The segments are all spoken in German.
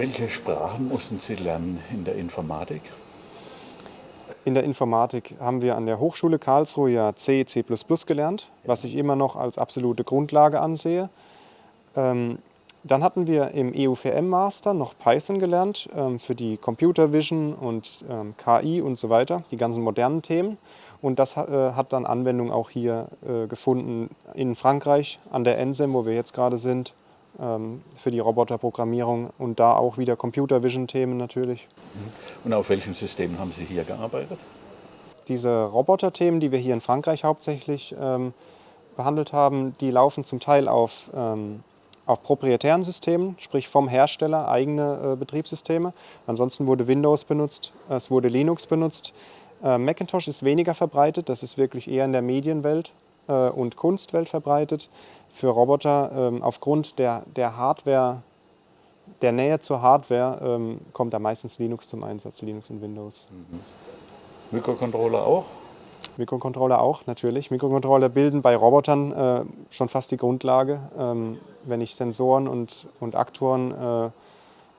Welche Sprachen mussten Sie lernen in der Informatik? In der Informatik haben wir an der Hochschule Karlsruhe ja C++ gelernt, was ich immer noch als absolute Grundlage ansehe. Dann hatten wir im EUVM-Master noch Python gelernt für die Computer Vision und KI und so weiter, die ganzen modernen Themen. Und das hat dann Anwendung auch hier gefunden in Frankreich an der NSEM, wo wir jetzt gerade sind, für die Roboterprogrammierung und da auch wieder Computer Vision-Themen natürlich. Und auf welchen Systemen haben Sie hier gearbeitet? Diese Roboter-Themen, die wir hier in Frankreich hauptsächlich behandelt haben, die laufen zum Teil auf proprietären Systemen, sprich vom Hersteller eigene Betriebssysteme. Ansonsten wurde Windows benutzt, es wurde Linux benutzt. Macintosh ist weniger verbreitet, das ist wirklich eher in der Medienwelt und Kunstwelt verbreitet. Für Roboter aufgrund der Hardware, der Nähe zur Hardware, kommt da meistens Linux zum Einsatz, Linux und Windows. Mikrocontroller auch? Mikrocontroller auch, natürlich. Mikrocontroller bilden bei Robotern schon fast die Grundlage. Wenn ich Sensoren und Aktoren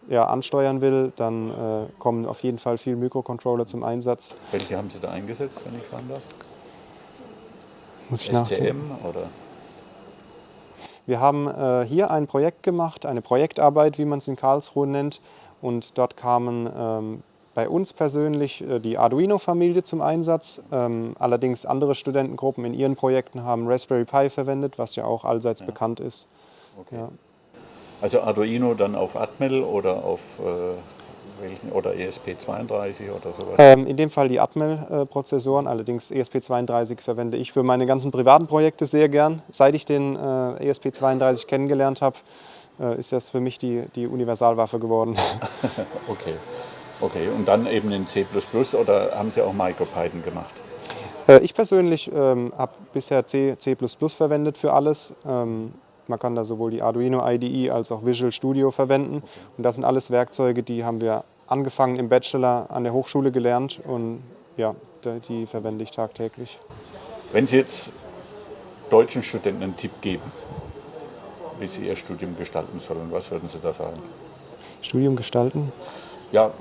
ansteuern will, dann kommen auf jeden Fall viel Mikrocontroller zum Einsatz. Welche haben Sie da eingesetzt, wenn ich fragen darf? Muss ich nachdenken. STM oder? Wir haben hier ein Projekt gemacht, eine Projektarbeit, wie man es in Karlsruhe nennt. Und dort kamen bei uns persönlich die Arduino-Familie zum Einsatz. Allerdings andere Studentengruppen in ihren Projekten haben Raspberry Pi verwendet, was ja auch allseits bekannt ist. Okay. Ja. Also Arduino dann auf Atmel oder auf welchen oder ESP32 oder sowas? In dem Fall die Atmel-Prozessoren, allerdings ESP32 verwende ich für meine ganzen privaten Projekte sehr gern. Seit ich den ESP32 kennengelernt habe, ist das für mich die Universalwaffe geworden. Okay. Okay, und dann eben in C++ oder haben Sie auch MicroPython gemacht? Ich persönlich habe bisher C++ verwendet für alles. Man kann da sowohl die Arduino IDE als auch Visual Studio verwenden. Okay. Und das sind alles Werkzeuge, die haben wir angefangen im Bachelor an der Hochschule gelernt und ja, die verwende ich tagtäglich. Wenn Sie jetzt deutschen Studenten einen Tipp geben, wie sie ihr Studium gestalten sollen, was würden Sie da sagen? Studium gestalten? Ja,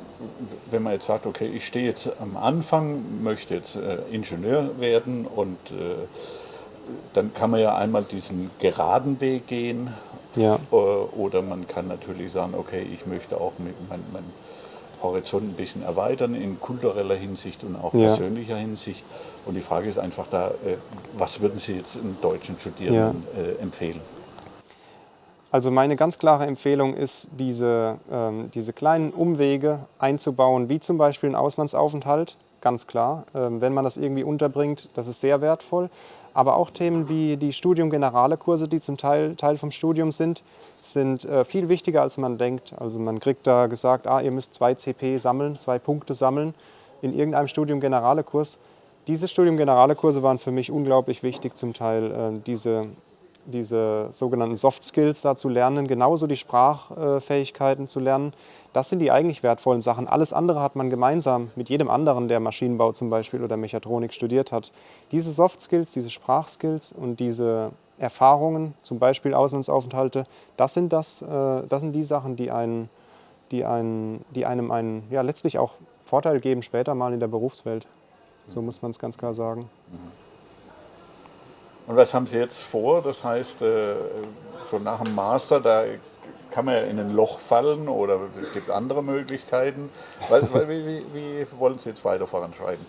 wenn man jetzt sagt, okay, ich stehe jetzt am Anfang, möchte jetzt Ingenieur werden und dann kann man ja einmal diesen geraden Weg gehen Ja. oder man kann natürlich sagen, okay, ich möchte auch mein Horizont ein bisschen erweitern in kultureller Hinsicht und auch persönlicher Hinsicht. Und die Frage ist einfach da, was würden Sie jetzt einem deutschen Studierenden empfehlen? Also meine ganz klare Empfehlung ist, diese kleinen Umwege einzubauen, wie zum Beispiel einen Auslandsaufenthalt, ganz klar. Wenn man das irgendwie unterbringt, das ist sehr wertvoll. Aber auch Themen wie die Studium-Generale-Kurse, die zum Teil vom Studium sind viel wichtiger, als man denkt. Also man kriegt da gesagt, ihr müsst 2 CP sammeln, 2 Punkte sammeln in irgendeinem Studium-Generale-Kurs. Diese Studium-Generale-Kurse waren für mich unglaublich wichtig, zum Teil diese sogenannten Soft Skills da zu lernen, genauso die Sprachfähigkeiten zu lernen. Das sind die eigentlich wertvollen Sachen. Alles andere hat man gemeinsam mit jedem anderen, der Maschinenbau zum Beispiel oder Mechatronik studiert hat. Diese Soft Skills, diese Sprachskills und diese Erfahrungen, zum Beispiel Auslandsaufenthalte, das sind die Sachen, die einem einen, letztlich auch Vorteil geben später mal in der Berufswelt. So muss man es ganz klar sagen. Und was haben Sie jetzt vor? Das heißt, so nach dem Master, da kann man ja in ein Loch fallen oder es gibt andere Möglichkeiten. Wie wollen Sie jetzt weiter voranschreiten?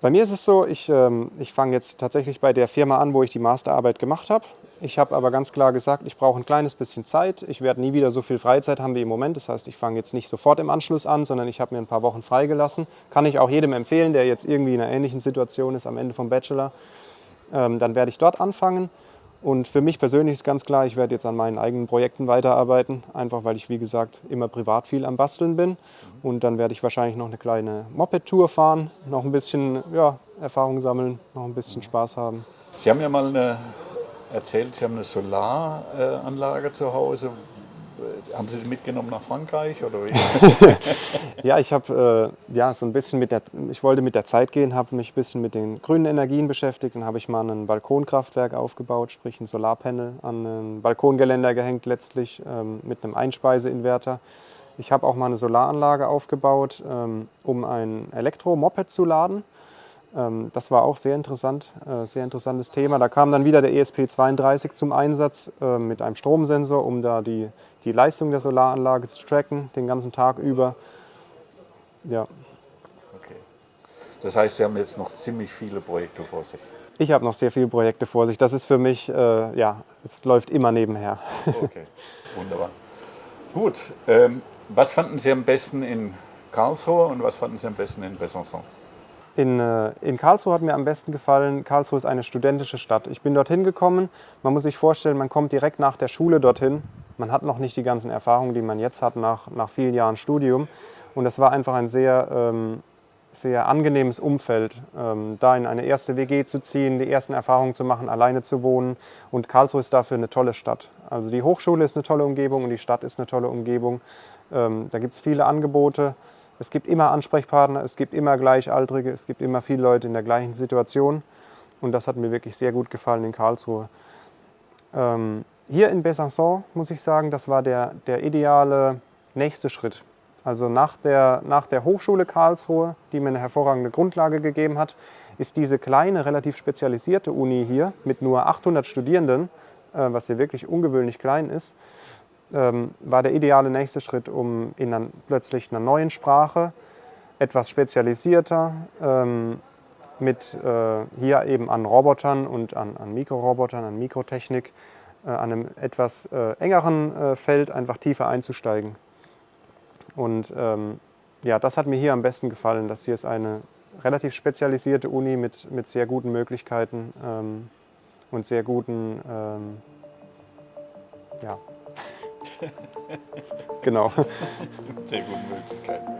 Bei mir ist es so, ich fange jetzt tatsächlich bei der Firma an, wo ich die Masterarbeit gemacht habe. Ich habe aber ganz klar gesagt, ich brauche ein kleines bisschen Zeit. Ich werde nie wieder so viel Freizeit haben wie im Moment. Das heißt, ich fange jetzt nicht sofort im Anschluss an, sondern ich habe mir ein paar Wochen freigelassen. Kann ich auch jedem empfehlen, der jetzt irgendwie in einer ähnlichen Situation ist am Ende vom Bachelor. Dann werde ich dort anfangen. Und für mich persönlich ist ganz klar, ich werde jetzt an meinen eigenen Projekten weiterarbeiten, einfach weil ich, wie gesagt, immer privat viel am Basteln bin. Und dann werde ich wahrscheinlich noch eine kleine Moped-Tour fahren, noch ein bisschen Erfahrung sammeln, noch ein bisschen Spaß haben. Sie haben ja mal erzählt, Sie haben eine Solaranlage zu Hause. Haben Sie die mitgenommen nach Frankreich oder wie? Ja, ich habe so ein bisschen ich wollte mit der Zeit gehen, habe mich ein bisschen mit den grünen Energien beschäftigt. Dann habe ich mal ein Balkonkraftwerk aufgebaut, sprich ein Solarpanel an ein Balkongeländer gehängt letztlich mit einem Einspeiseinverter. Ich habe auch mal eine Solaranlage aufgebaut, um ein Elektromoped zu laden. Das war auch sehr interessant, sehr interessantes Thema. Da kam dann wieder der ESP32 zum Einsatz mit einem Stromsensor, um da die Leistung der Solaranlage zu tracken, den ganzen Tag über. Ja. Okay. Das heißt, Sie haben jetzt noch ziemlich viele Projekte vor sich. Ich habe noch sehr viele Projekte vor sich. Das ist für mich, ja, es läuft immer nebenher. Okay, wunderbar. Gut, was fanden Sie am besten in Karlsruhe und was fanden Sie am besten in Besançon? In Karlsruhe hat mir am besten gefallen, Karlsruhe ist eine studentische Stadt. Ich bin dorthin gekommen, man muss sich vorstellen, man kommt direkt nach der Schule dorthin. Man hat noch nicht die ganzen Erfahrungen, die man jetzt hat nach vielen Jahren Studium. Und es war einfach ein sehr, sehr angenehmes Umfeld, da in eine erste WG zu ziehen, die ersten Erfahrungen zu machen, alleine zu wohnen. Und Karlsruhe ist dafür eine tolle Stadt. Also die Hochschule ist eine tolle Umgebung und die Stadt ist eine tolle Umgebung. Da gibt es viele Angebote. Es gibt immer Ansprechpartner, es gibt immer Gleichaltrige, es gibt immer viele Leute in der gleichen Situation. Und das hat mir wirklich sehr gut gefallen in Karlsruhe. Hier in Besançon, muss ich sagen, das war der ideale nächste Schritt. Also nach der Hochschule Karlsruhe, die mir eine hervorragende Grundlage gegeben hat, ist diese kleine, relativ spezialisierte Uni hier mit nur 800 Studierenden, was hier wirklich ungewöhnlich klein ist, war der ideale nächste Schritt, um in plötzlich einer neuen Sprache, etwas spezialisierter, mit hier eben an Robotern und an Mikrorobotern, an Mikrotechnik, an einem etwas engeren Feld einfach tiefer einzusteigen. Und ja, das hat mir hier am besten gefallen. Das hier ist eine relativ spezialisierte Uni mit sehr guten Möglichkeiten und sehr guten, ja, genau. Sehr gute Möglichkeiten.